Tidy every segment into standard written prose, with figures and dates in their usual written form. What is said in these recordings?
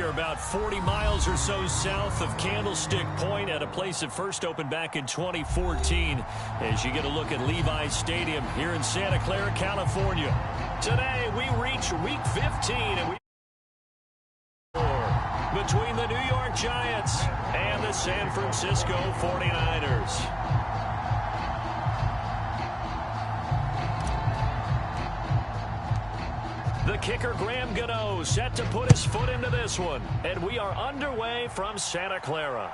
We're about 40 miles or so south of Candlestick Point at a place that first opened back in 2014 as you get a look at Levi's Stadium here in Santa Clara, California. Today, we reach Week 15, and we between the New York Giants and the San Francisco 49ers. The kicker, Graham Gano, set to put his foot into this one. And we are underway from Santa Clara.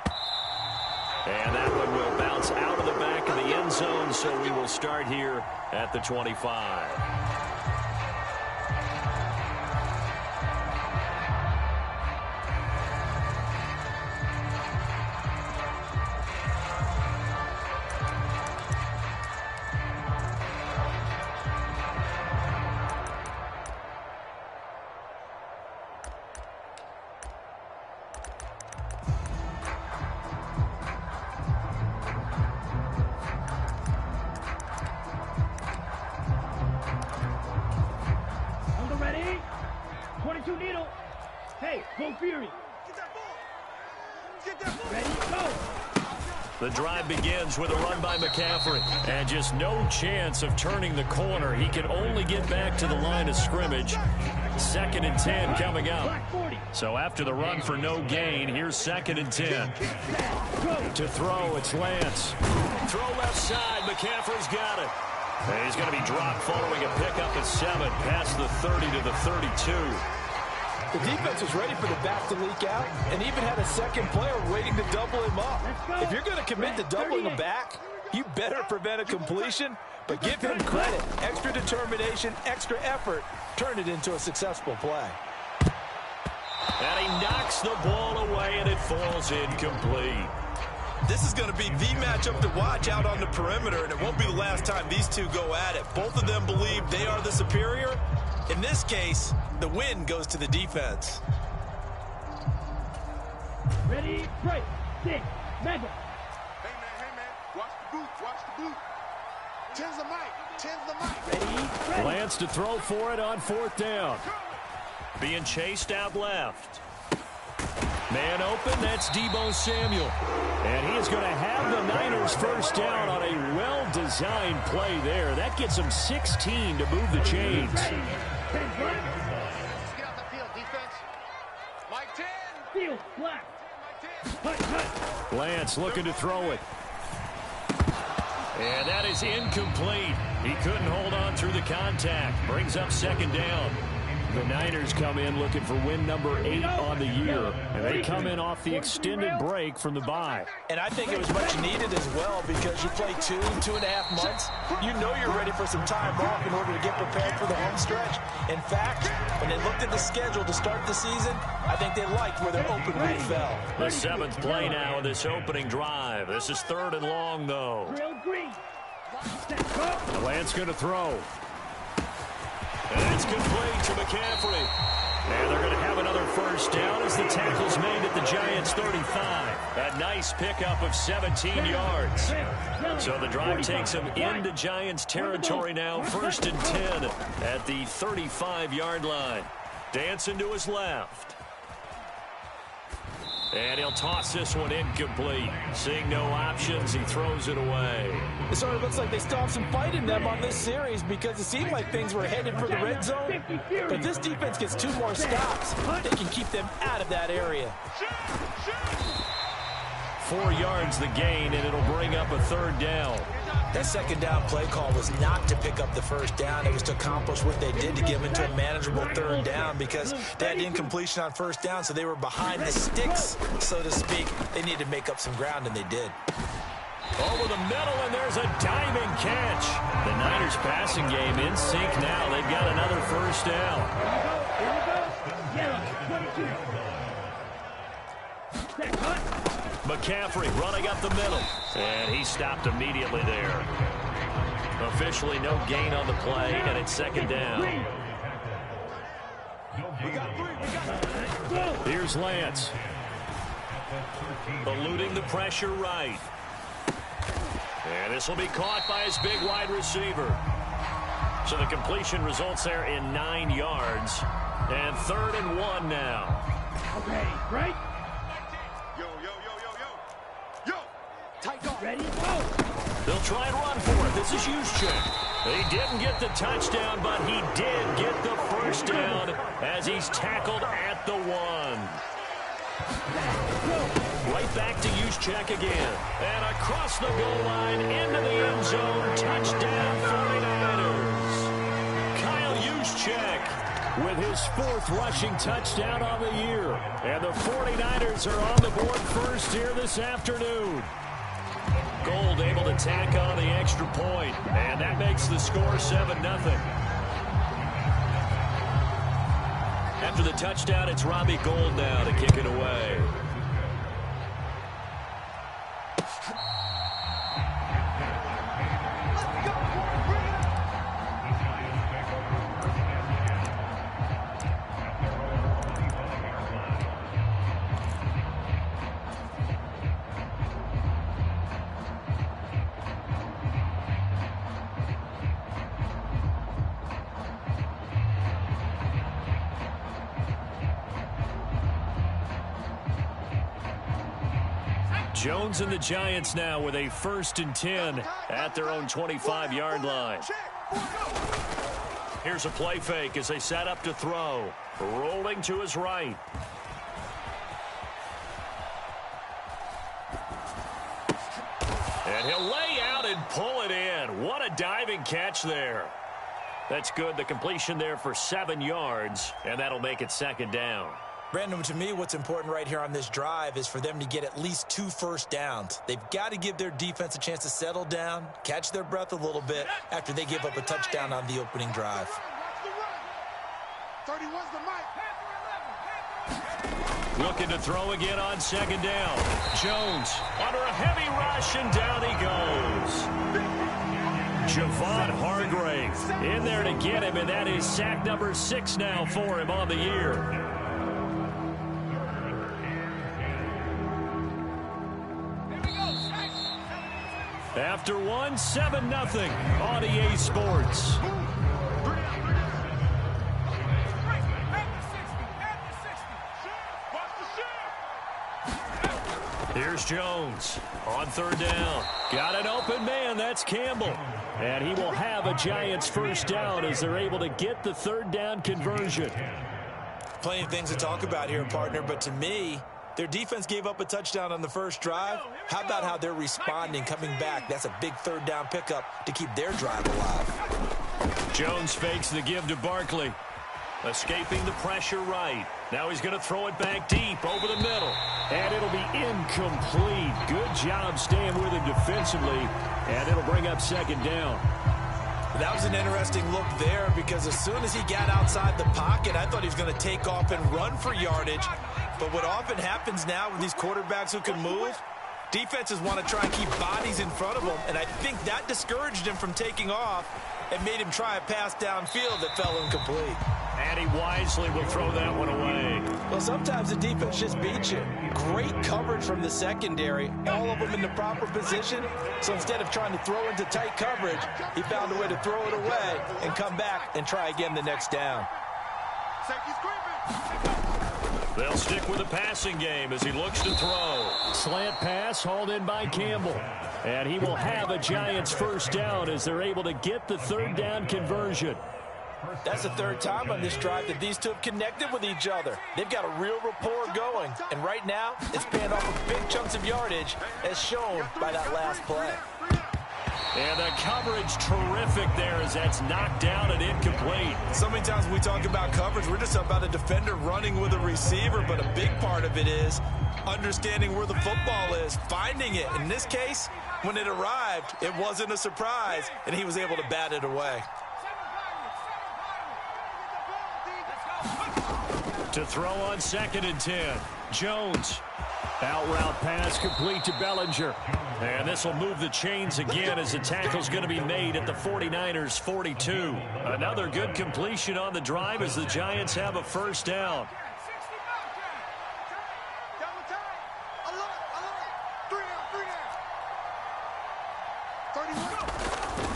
And that one will bounce out of the back of the end zone, so we will start here at the 25. The drive begins with a run by McCaffrey. And just no chance of turning the corner. He can only get back to the line of scrimmage. 2nd and 10 coming up. So after the run for no gain, here's 2nd and 10. To throw, it's Lance. Throw left side. McCaffrey's got it. And he's going to be dropped following a pickup at 7 past the 30 to the 32. The defense was ready for the back to leak out and even had a second player waiting to double him up. If you're going to commit to doubling him back, you better prevent a completion, but give him credit. Extra determination, extra effort, turn it into a successful play. And he knocks the ball away, and it falls incomplete. This is going to be the matchup to watch out on the perimeter, and it won't be the last time these two go at it. Both of them believe they are the superior. In this case, the win goes to the defense. Ready, break, 6, mega. Hey man, watch the boot. Tens the mic. Ready. Lance to throw for it on 4th down. Being chased out left. Man open, that's Deebo Samuel. And he is going to have the Niners first down on a well-designed play there. That gets him 16 to move the chains. Get off the field, defense. Mike 10. Field, black. Lance looking to throw it. And that is incomplete. He couldn't hold on through the contact. Brings up 2nd down. The Niners come in looking for win number 8 on the year. And they come in off the extended break from the bye. And I think it was much needed as well because you play 2.5 months. You know you're ready for some time off in order to get prepared for the home stretch. In fact, when they looked at the schedule to start the season, I think they liked where their open route fell. The 7th play now of this opening drive. This is 3rd and long, though. Lance going to throw. And it's complete to McCaffrey. And they're going to have another first down as the tackle's made at the Giants' 35. A nice pickup of 17 yards. So the drive takes them into Giants territory now. 1st and 10 at the 35-yard line. Dancing to his left. And he'll toss this one incomplete. Seeing no options, he throws it away. It sort of looks like they still have some fight in them on this series because it seemed like things were headed for the red zone. But this defense gets 2 more stops. They can keep them out of that area. 4 yards the gain, and it'll bring up a 3rd down. That 2nd down play call was not to pick up the first down. It was to accomplish what they did to get them into a manageable 3rd down because they had incompletion on 1st down, so they were behind the sticks, so to speak. They needed to make up some ground, and they did. Over the middle, and there's a diving catch. The Niners passing game in sync now. They've got another first down. McCaffrey running up the middle. And he stopped immediately there. Officially no gain on the play, and it's 2nd down. Here's Lance. Eluding the pressure right. And this will be caught by his big wide receiver. So the completion results there in 9 yards. And 3rd and 1 now. Okay, right? Yo, yo, yo, yo, yo. Yo. Tight off. Ready, go. They'll try and run for it. This is Juszczyk. He didn't get the touchdown, but he did get the first down as he's tackled at the 1. Right back to Juszczyk again. And across the goal line into the end zone. Touchdown 49ers. Kyle Juszczyk with his 4th rushing touchdown on the year. And the 49ers are on the board first here this afternoon. Gold able to tack on the extra point, and that makes the score 7-0. After the touchdown, it's Robbie Gould now to kick it away. Jones and the Giants now with a 1st and 10 at their own 25-yard line. Here's a play fake as they set up to throw. Rolling to his right. And he'll lay out and pull it in. What a diving catch there. That's good. The completion there for 7 yards, and that'll make it 2nd down. Brandon, to me, what's important right here on this drive is for them to get at least 2 first downs. They've got to give their defense a chance to settle down, catch their breath a little bit after they give up a touchdown on the opening drive. 31's the mic. Looking to throw again on 2nd down. Jones under a heavy rush, and down he goes. Javon Hargrave in there to get him, and that is sack number 6 now for him on the year. After 1, 7-0 on EA Sports. Here's Jones on 3rd down. Got an open man. That's Campbell. And he will have a Giants first down as they're able to get the 3rd down conversion. Plenty of things to talk about here, partner, but to me, their defense gave up a touchdown on the first drive. How about how they're responding, coming back? That's a big 3rd down pickup to keep their drive alive. Jones fakes the give to Barkley. Escaping the pressure right. Now he's going to throw it back deep over the middle. And it'll be incomplete. Good job staying with him defensively. And it'll bring up 2nd down. That was an interesting look there because as soon as he got outside the pocket, I thought he was going to take off and run for yardage. But what often happens now with these quarterbacks who can move, defenses want to try and keep bodies in front of them, and I think that discouraged him from taking off and made him try a pass downfield that fell incomplete. And he wisely will throw that one away. Well, sometimes the defense just beats you. Great coverage from the secondary, all of them in the proper position. So instead of trying to throw into tight coverage, he found a way to throw it away and come back and try again the next down. They'll stick with the passing game as he looks to throw. Slant pass hauled in by Campbell. And he will have a Giants first down as they're able to get the 3rd down conversion. That's the 3rd time on this drive that these two have connected with each other. They've got a real rapport going. And right now, it's paying off with big chunks of yardage as shown by that last play. And the coverage terrific there as that's knocked down and incomplete. So many times when we talk about coverage, we're just about a defender running with a receiver, but a big part of it is understanding where the football is, finding it. In this case, when it arrived, it wasn't a surprise, and he was able to bat it away. To throw on 2nd and 10. Jones. Out route pass complete to Bellinger. And this will move the chains again as the tackle's going to be made at the 49ers 42. Another good completion on the drive as the Giants have a first down.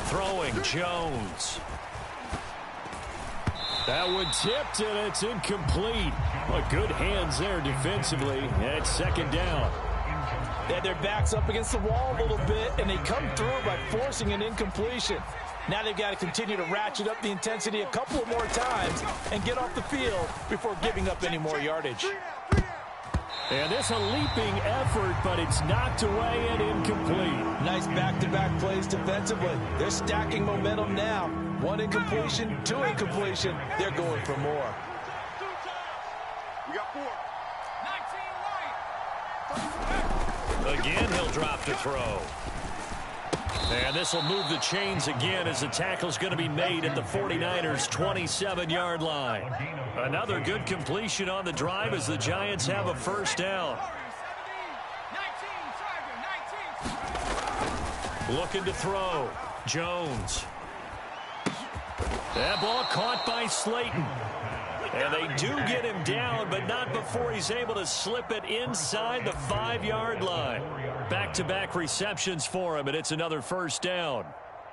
Throwing Jones. That one tipped and it's incomplete. Well, good hands there defensively. And it's second down. They had their backs up against the wall a little bit, and they come through by forcing an incompletion. Now they've got to continue to ratchet up the intensity a couple of more times and get off the field before giving up any more yardage. And this a leaping effort, but it's knocked away and incomplete. Nice back-to-back plays defensively. They're stacking momentum now. One incompletion, two incompletion. They're going for more. We got 4. Again, he'll drop to throw. And this will move the chains again as the tackle's going to be made at the 49ers' 27-yard line. Another good completion on the drive as the Giants have a first down. Looking to throw. Jones. That ball caught by Slayton. And they do get him down, but not before he's able to slip it inside the 5-yard line. Back-to-back receptions for him, and it's another first down.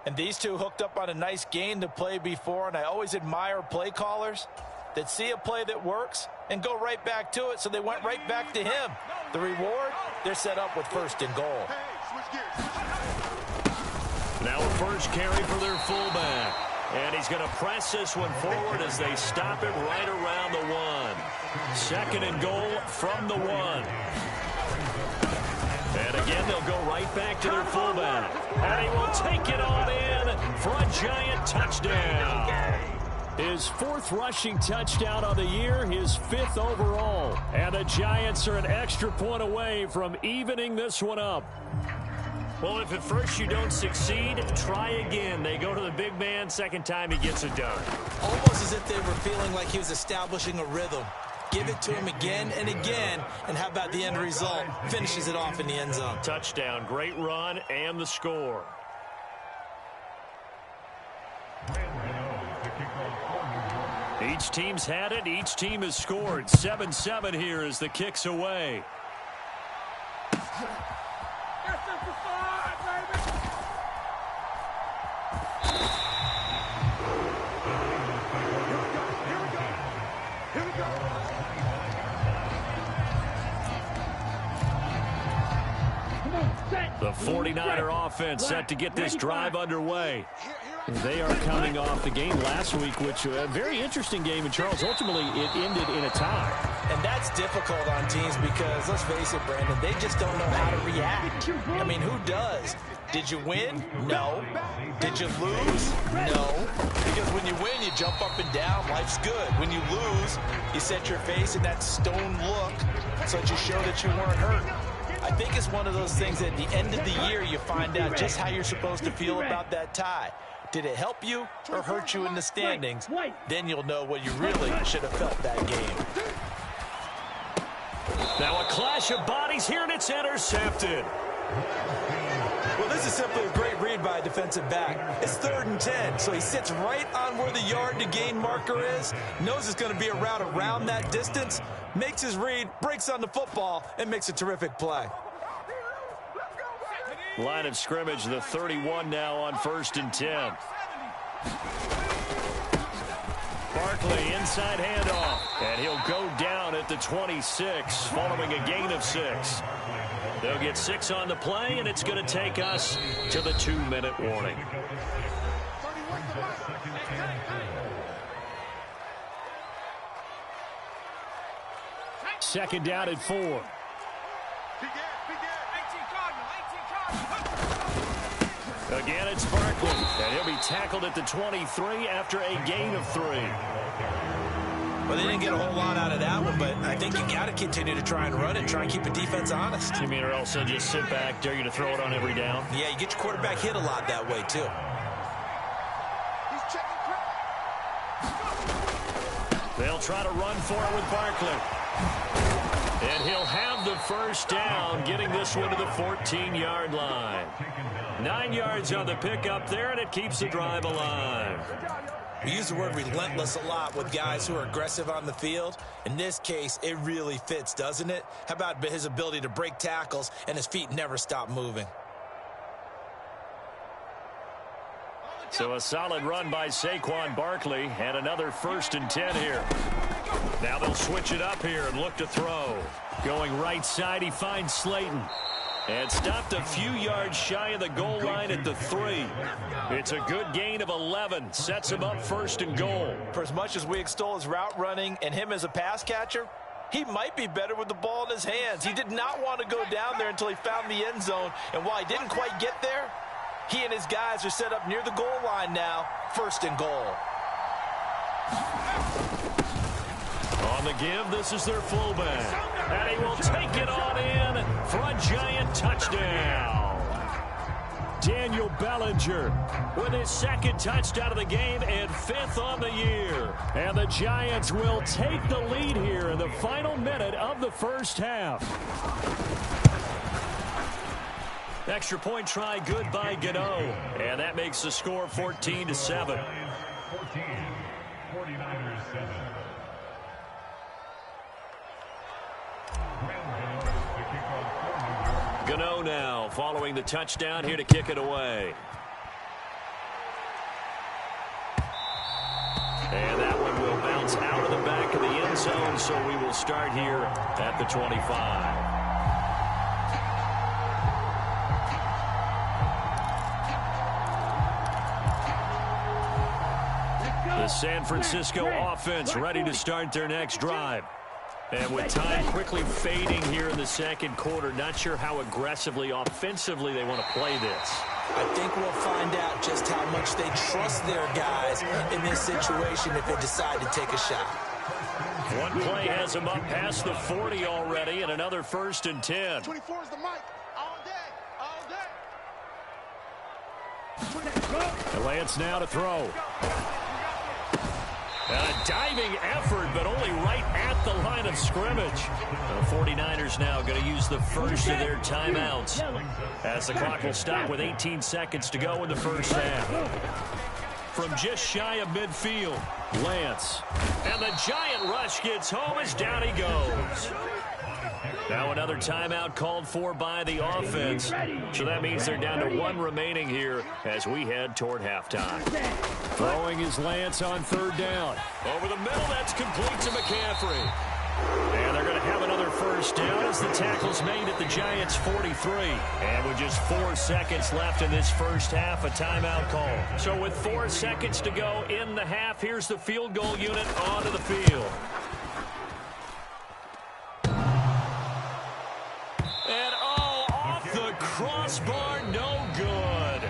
And these two hooked up on a nice gain to play before, and I always admire play callers that see a play that works and go right back to it, so they went right back to him. The reward, they're set up with first and goal. Now a first carry for their fullback. And he's going to press this one forward as they stop it right around the 1. Second and goal from the 1. And again, they'll go right back to their fullback. And he will take it on in for a Giant touchdown. His 4th rushing touchdown of the year, his 5th overall. And the Giants are an extra point away from evening this one up. Well, if at first you don't succeed, try again. They go to the big man. Second time he gets it done. Almost as if they were feeling like he was establishing a rhythm. Give it to him again and again, and how about the end result? Finishes it off in the end zone. Touchdown, great run, and the score. Each team's had it. Each team has scored. 7-7 here as the kick's away. The 49er offense set to get this drive underway. They are coming off the game last week, which was a very interesting game. And, Charles, ultimately it ended in a tie. And that's difficult on teams because, let's face it, Brandon, they just don't know how to react. I mean, who does? Did you win? No. Did you lose? No. Because when you win, you jump up and down. Life's good. When you lose, you set your face in that stone look so that you show that you weren't hurt. I think it's one of those things that at the end of the year you find out just how you're supposed to feel about that tie. Did it help you or hurt you in the standings? Then you'll know what you really should have felt that game. Now a clash of bodies here, and it's intercepted. Well, this is simply a great read by a defensive back. It's 3rd and 10, so he sits right on where the yard to gain marker is, knows it's going to be a route around that distance, makes his read, breaks on the football, and makes a terrific play. Line of scrimmage, the 31 now on 1st and 10. Barkley, inside handoff, and he'll go down at the 26 following a gain of 6. They'll get 6 on the play, and it's going to take us to the 2-minute warning. Second down at 4. Again, it's Barkley, and he'll be tackled at the 23 after a gain of 3. Well, they didn't get a whole lot out of that one, but I think you got to continue to try and run it, try and keep the defense honest. You mean, or else they'll just sit back, dare you to throw it on every down? Yeah, you get your quarterback hit a lot that way, too. They'll try to run for it with Barkley. And he'll have the first down, getting this one to the 14-yard line. 9 yards on the pickup there, and it keeps the drive alive. We use the word relentless a lot with guys who are aggressive on the field. In this case, it really fits, doesn't it? How about his ability to break tackles and his feet never stop moving? So a solid run by Saquon Barkley, and another 1st and 10 here. Now they'll switch it up here and look to throw. Going right side, he finds Slayton. And stopped a few yards shy of the goal line at the 3. It's a good gain of 11. Sets him up first and goal. For as much as we extol his route running and him as a pass catcher, he might be better with the ball in his hands. He did not want to go down there until he found the end zone. And while he didn't quite get there, he and his guys are set up near the goal line now. First and goal. On the give, this is their fullback. And he will take it on in for a Giant touchdown. Daniel Bellinger with his second touchdown of the game and 5th on the year. And the Giants will take the lead here in the final minute of the first half. Extra point try good by Gano. And that makes the score 14-7. 49ers 7. Gano now following the touchdown here to kick it away. And that one will bounce out of the back of the end zone, so we will start here at the 25. The San Francisco offense ready to start their next drive. And with time quickly fading here in the second quarter, not sure how aggressively, offensively they want to play this. I think we'll find out just how much they trust their guys in this situation if they decide to take a shot. One play has them up past the 40 already, and another 1st and 10. 24 is the mic. All day. All day. And Lance now to throw. A diving effort, but only right at the line of scrimmage. The 49ers now going to use the first of their timeouts as the clock will stop with 18 seconds to go in the first half. From just shy of midfield, Lance. And the Giant rush gets home as down he goes. Now another timeout called for by the offense. So that means they're down to 1 remaining here as we head toward halftime. Throwing is Lance on 3rd down. Over the middle, that's complete to McCaffrey. And they're going to have another first down as the tackle's made at the Giants' 43. And with just 4 seconds left in this first half, a timeout call. So with 4 seconds to go in the half, here's the field goal unit onto the field. And off the crossbar, no good.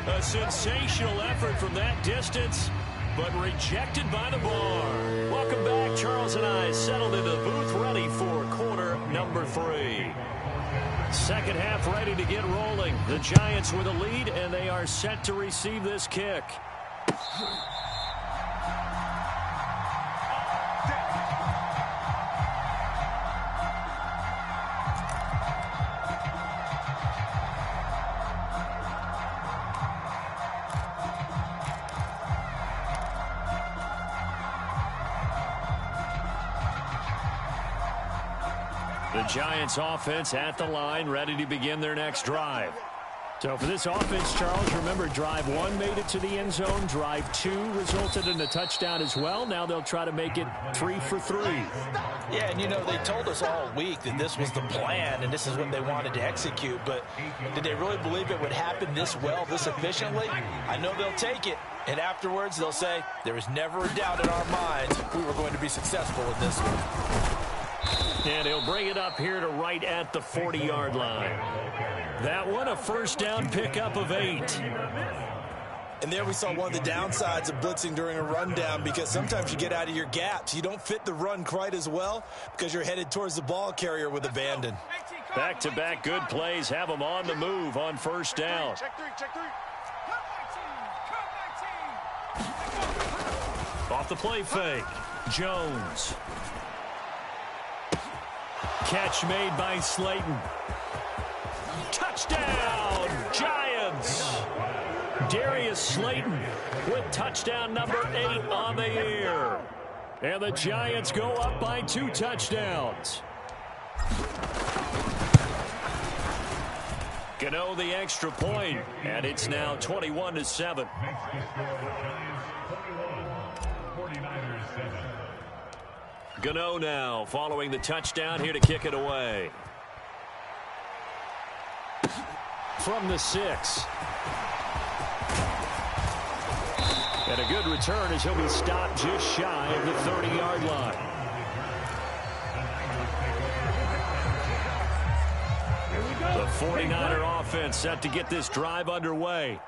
A sensational effort from that distance, but rejected by the bar. Welcome back. Charles and I settled into the booth ready for quarter number 3. Second half ready to get rolling. The Giants with a lead, and they are set to receive this kick. The Giants offense at the line, ready to begin their next drive. So for this offense, Charles, remember drive 1 made it to the end zone. Drive 2 resulted in a touchdown as well. Now they'll try to make it 3 for 3. Yeah, and you know, they told us all week that this was the plan and this is what they wanted to execute. But did they really believe it would happen this well, this efficiently? I know they'll take it. And afterwards, they'll say, there was never a doubt in our minds we were going to be successful in this one. And he'll bring it up here to right at the 40-yard line. That one, a first down pickup of 8. And there we saw one of the downsides of blitzing during a rundown, because sometimes you get out of your gaps. You don't fit the run quite as well because you're headed towards the ball carrier with abandon. Back-to-back good plays have them on the move on first down. Check 3. Off the play fake, Jones. Catch made by Slayton. Touchdown, Giants! Darius Slayton with touchdown number 8 on the year. And the Giants go up by 2 touchdowns. Gano the extra point, and it's now 21-7. 49ers 7. Gano now following the touchdown here to kick it away. From the 6. And a good return as he'll be stopped just shy of the 30-yard line. The 49er offense set to get this drive underway.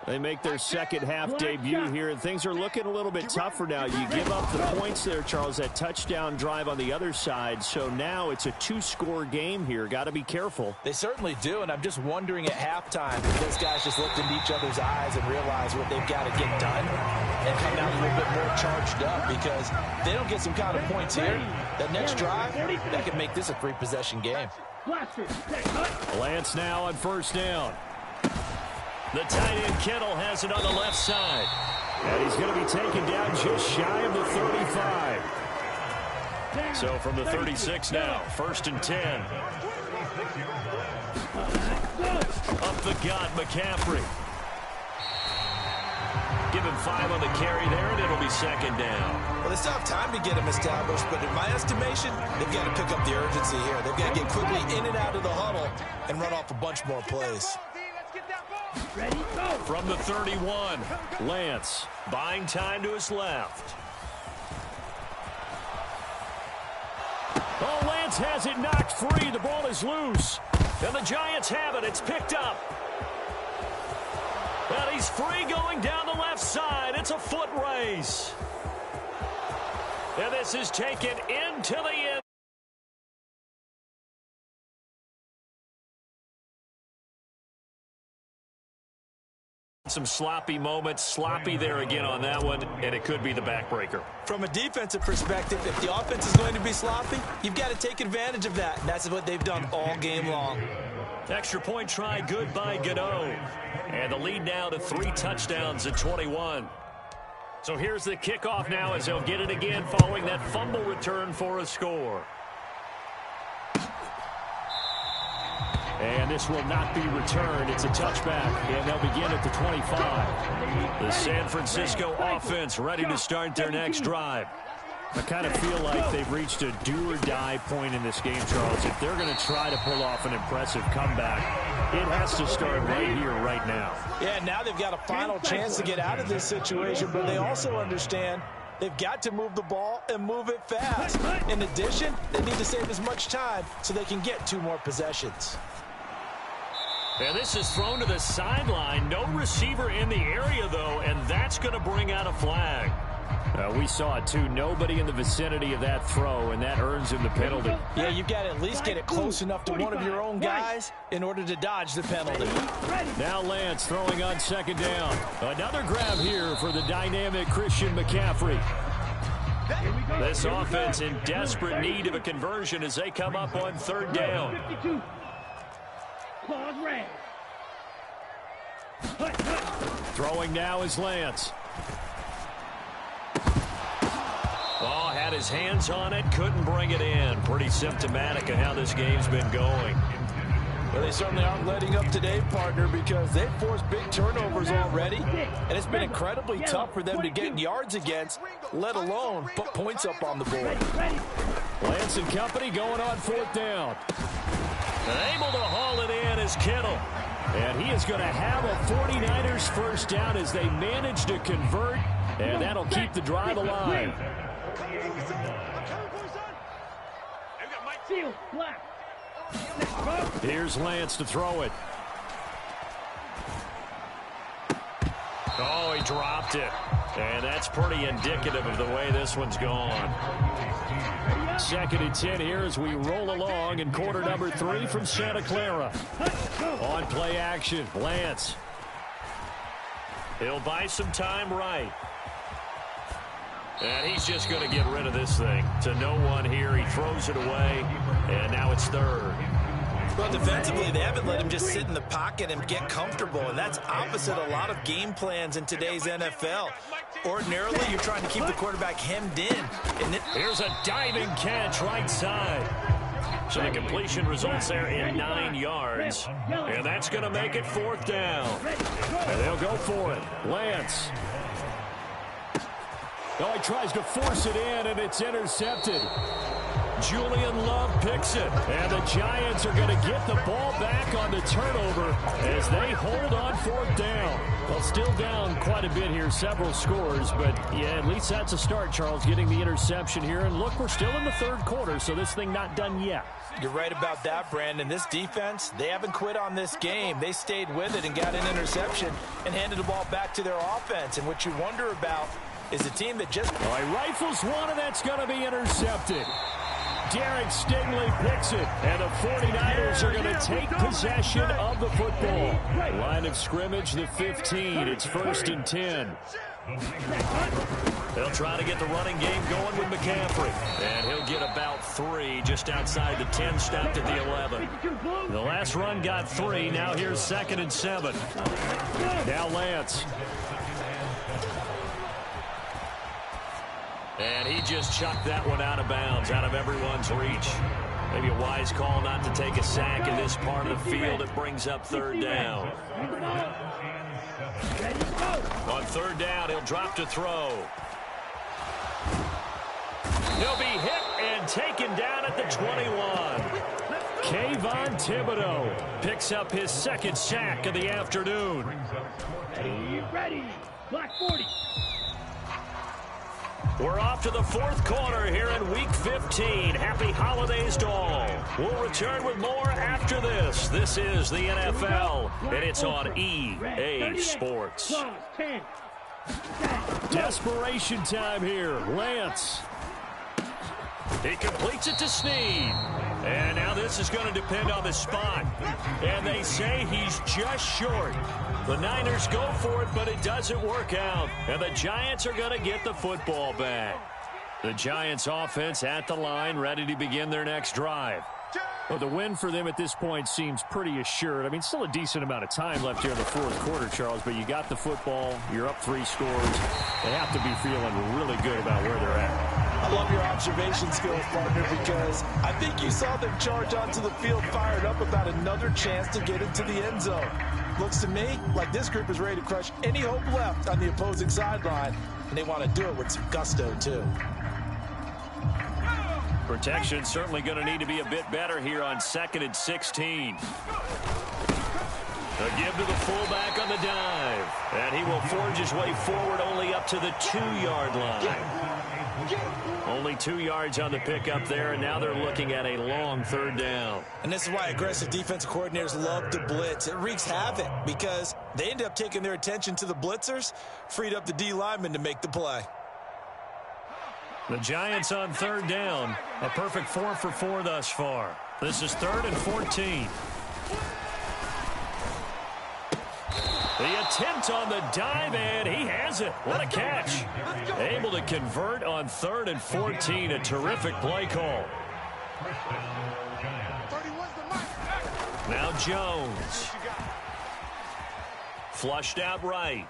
They make their second half debut here, and things are looking a little bit tougher now. You give up the points there, Charles, that touchdown drive on the other side. So now it's a 2-score game here. Got to be careful. They certainly do, and I'm just wondering at halftime if those guys just looked into each other's eyes and realized what they've got to get done and come out a little bit more charged up, because if they don't get some kind of points here, that next drive, that could make this a 3-possession game. Lance now on first down. The tight end Kittle has it on the left side. And he's going to be taken down just shy of the 35. So from the 36 now, 1st and 10. Up the gut, McCaffrey. Give him 5 on the carry there, and it'll be 2nd down. Well, they still have time to get him established, but in my estimation, they've got to pick up the urgency here. They've got to get quickly in and out of the huddle and run off a bunch more plays. Ready, go. From the 31, Lance buying time to his left. Oh, Lance has it knocked free. The ball is loose. And the Giants have it. It's picked up. And he's free going down the left side. It's a foot race. And this is taken into the end. Some sloppy moments, sloppy there again on that one, and it could be the backbreaker. From a defensive perspective, if the offense is going to be sloppy, you've got to take advantage of that, and that's what they've done all game long. Extra point try good by Gano. And the lead now to 3 touchdowns at 21. So here's the kickoff now as they'll get it again following that fumble return for a score. And this will not be returned. It's a touchback, and they'll begin at the 25. The San Francisco offense ready to start their next drive. I kind of feel like they've reached a do-or-die point in this game, Charles. If they're going to try to pull off an impressive comeback, it has to start right here, right now. Yeah, now they've got a final chance to get out of this situation, but they also understand they've got to move the ball and move it fast. In addition, they need to save as much time so they can get 2 more possessions. And this is thrown to the sideline. No receiver in the area, though, and that's going to bring out a flag. We saw it, too. Nobody in the vicinity of that throw, and that earns him the penalty. Yeah, you've got to at least get it close enough to one of your own guys in order to dodge the penalty. Now Lance throwing on 2nd down. Another grab here for the dynamic Christian McCaffrey. This offense in desperate need of a conversion as they come up on 3rd down. Throwing now is Lance. Oh, had his hands on it, couldn't bring it in. Pretty symptomatic of how this game's been going. Well, they certainly aren't letting up today, partner, because they've forced big turnovers already, and it's been incredibly tough for them to get yards against, let alone put points up on the board. Lance and company going on 4th down. And able to haul it in is Kittle. And he is going to have a 49ers first down as they manage to convert, and that'll keep the drive alive. Here's Lance to throw it. Oh, he dropped it. And that's pretty indicative of the way this one's gone. 2nd and 10 here as we roll along in quarter number 3 from Santa Clara. On play action, Lance. He'll buy some time right. And he's just going to get rid of this thing. To no one here. He throws it away, and now it's 3rd. Well, defensively, they haven't let him just sit in the pocket and get comfortable, and that's opposite a lot of game plans in today's NFL. Ordinarily, you're trying to keep the quarterback hemmed in. And here's a diving catch right side. So the completion results there in 9 yards. And that's going to make it 4th down. And they'll go for it. Lance. Oh, he tries to force it in, and it's intercepted. Julian Love picks it, and the Giants are going to get the ball back on the turnover as they hold on fourth down. Well, still down quite a bit here, several scores, but yeah, at least that's a start, Charles, getting the interception here. And look, we're still in the third quarter, so this thing not done yet. You're right about that, Brandon. This defense, they haven't quit on this game. They stayed with it and got an interception and handed the ball back to their offense. And what you wonder about is a team that just... All right, rifles one, and that's going to be intercepted. Derek Stingley picks it, and the 49ers are going to take possession of the football. Line of scrimmage, the 15. It's 1st and 10. They'll try to get the running game going with McCaffrey. And he'll get about 3 just outside the 10, stopped at the 11. The last run got 3. Now here's 2nd and 7. Now Lance. And he just chucked that one out of bounds, out of everyone's reach. Maybe a wise call not to take a sack in this part of the field. It brings up 3rd down. On 3rd down, he'll drop to throw. He'll be hit and taken down at the 21. Kayvon Thibodeau picks up his 2nd sack of the afternoon. Ready. Black 40. We're off to the 4th quarter here in Week 15. Happy holidays to all. We'll return with more after this. This is the NFL, and it's on EA Sports. Desperation time here. Lance. He completes it to Snead. And now this is going to depend on the spot. And they say he's just short. The Niners go for it, but it doesn't work out. And the Giants are going to get the football back. The Giants offense at the line, ready to begin their next drive. Well, the win for them at this point seems pretty assured. I mean, still a decent amount of time left here in the 4th quarter, Charles, but you got the football, you're up 3 scores. They have to be feeling really good about where they're at. I love your observation skills, partner, because I think you saw them charge onto the field fired up about another chance to get into the end zone. Looks to me like this group is ready to crush any hope left on the opposing sideline, and they want to do it with some gusto, too. Protection certainly going to need to be a bit better here on 2nd and 16. A give to the fullback on the dive. And he will forge his way forward only up to the 2-yard line. Only 2 yards on the pickup there, and now they're looking at a long 3rd down. And this is why aggressive defensive coordinators love to blitz. It wreaks havoc because they end up taking their attention to the blitzers, freed up the D lineman to make the play. The Giants on 3rd down. A perfect 4 for 4 thus far. This is 3rd and 14. The attempt on the dive, and he has it. What a catch. Able to convert on 3rd and 14. A terrific play call. Now Jones. Flushed out right.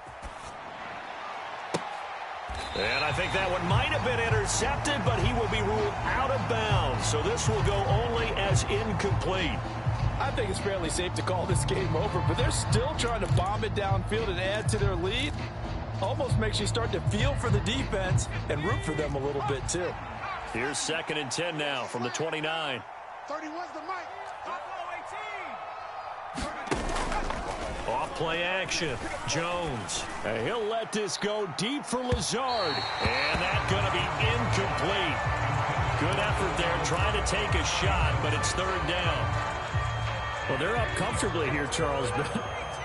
And I think that one might have been intercepted, but he will be ruled out of bounds. So this will go only as incomplete. I think it's fairly safe to call this game over, but they're still trying to bomb it downfield and add to their lead. Almost makes you start to feel for the defense and root for them a little bit, too. Here's 2nd and 10 now from the 29. 31's the mic. Off play action. Jones. And he'll let this go deep for Lazard. And that's going to be incomplete. Good effort there trying to take a shot, but it's 3rd down. Well, they're up comfortably here, Charles, but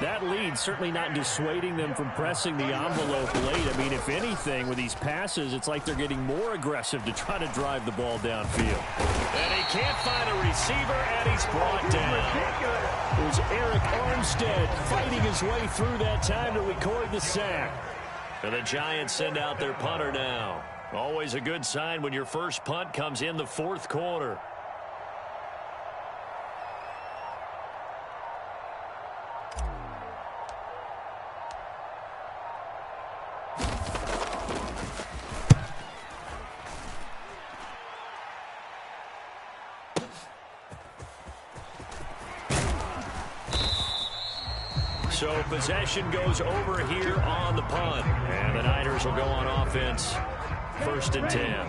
that lead certainly not dissuading them from pressing the envelope late. I mean, if anything, with these passes, it's like they're getting more aggressive to try to drive the ball downfield. And he can't find a receiver, and he's brought down. It was Eric Armstead fighting his way through that time to record the sack. And the Giants send out their punter now. Always a good sign when your first punt comes in the 4th quarter. So possession goes over here on the punt. And the Niners will go on offense 1st and 10.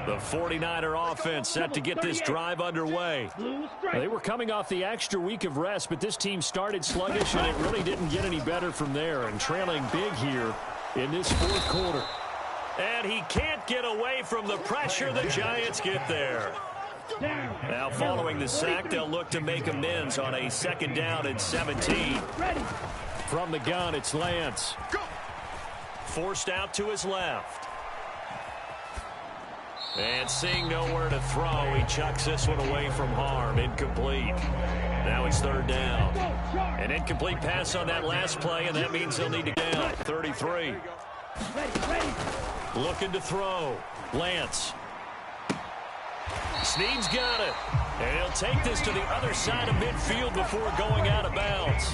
The 49er offense set to get this drive underway. They were coming off the extra week of rest, but this team started sluggish, and it really didn't get any better from there, and trailing big here in this 4th quarter. And he can't get away from the pressure. The Giants get there. Now following the sack, they'll look to make amends on a 2nd down and 17. From the gun, it's Lance. Forced out to his left. And seeing nowhere to throw, he chucks this one away from harm. Incomplete. Now it's 3rd down. An incomplete pass on that last play, and that means they'll need to get down. 33. Looking to throw. Lance. Snead's got it. And he'll take this to the other side of midfield before going out of bounds.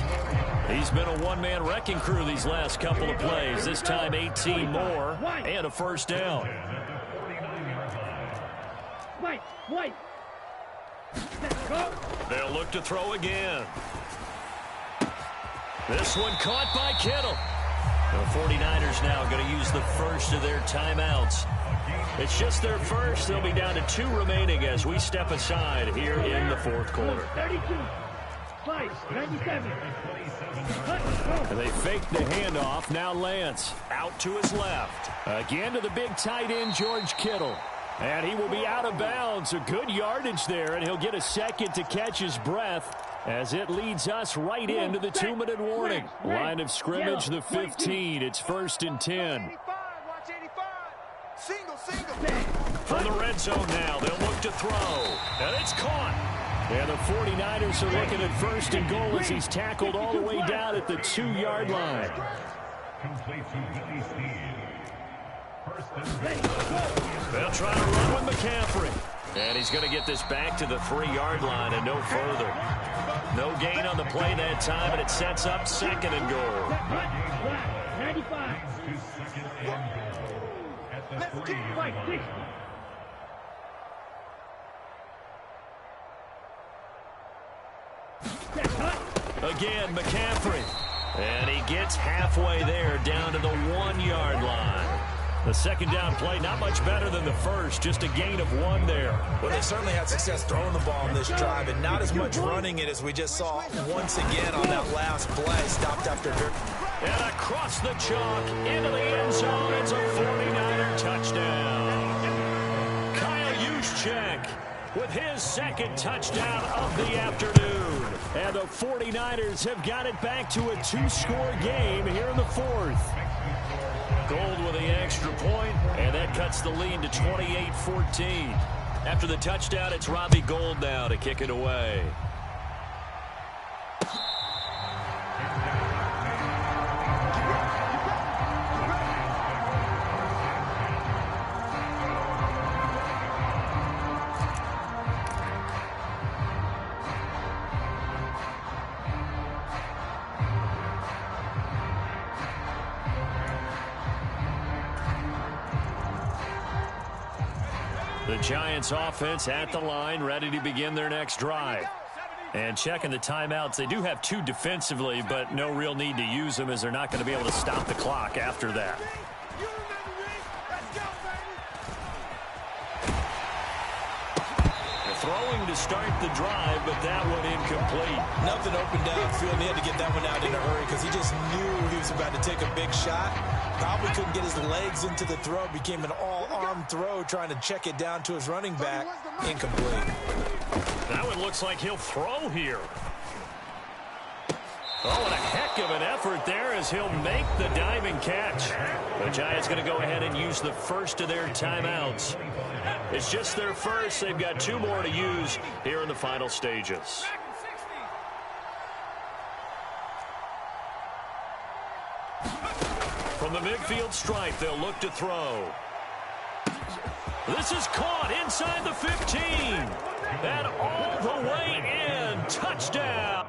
He's been a one-man wrecking crew these last couple of plays. This time 18 more and a 1st down. They'll look to throw again. This one caught by Kittle. The 49ers now going to use the first of their timeouts. It's just their first. They'll be down to 2 remaining as we step aside here in the 4th quarter. 32. 97. And they fake the handoff. Now Lance out to his left. Again to the big tight end, George Kittle. And he will be out of bounds. A good yardage there, and he'll get a second to catch his breath as it leads us right into the 2-minute warning. Line of scrimmage, the 15. It's 1st and 10. From the red zone now, they'll look to throw. And it's caught. And the 49ers are looking at 1st and goal as he's tackled all the way down at the 2-yard line. They'll try to run with McCaffrey. And he's going to get this back to the 3-yard line and no further. No gain on the play that time, and it sets up 2nd and goal. 95. Again, McCaffrey. And he gets halfway there down to the 1-yard line. The 2nd down play, not much better than the first, just a gain of 1 there. Well, they certainly had success throwing the ball on this drive, and not as much running it as we just saw once again on that last play. Stopped after. And across the chalk, into the end zone, it's a 49er touchdown. Kyle Juszczyk with his 2nd touchdown of the afternoon. And the 49ers have got it back to a 2-score game here in the 4th. Gold with the extra point, and that cuts the lead to 28-14. After the touchdown, it's Robbie Gould now to kick it away. The Giants offense at the line, ready to begin their next drive. And checking the timeouts, they do have 2 defensively, but no real need to use them as they're not going to be able to stop the clock after that. Throwing to start the drive, but that one incomplete. Nothing open downfield, and he had to get that one out in a hurry because he just knew he was about to take a big shot. Probably couldn't get his legs into the throw. Became an all-arm throw, trying to check it down to his running back. Incomplete. That one looks like he'll throw here. Oh, and a heck of an effort there as he'll make the diving catch. The Giants going to go ahead and use the first of their timeouts. It's just their first. They've got 2 more to use here in the final stages. From the midfield stripe, they'll look to throw. This is caught inside the 15. And all the way in. Touchdown.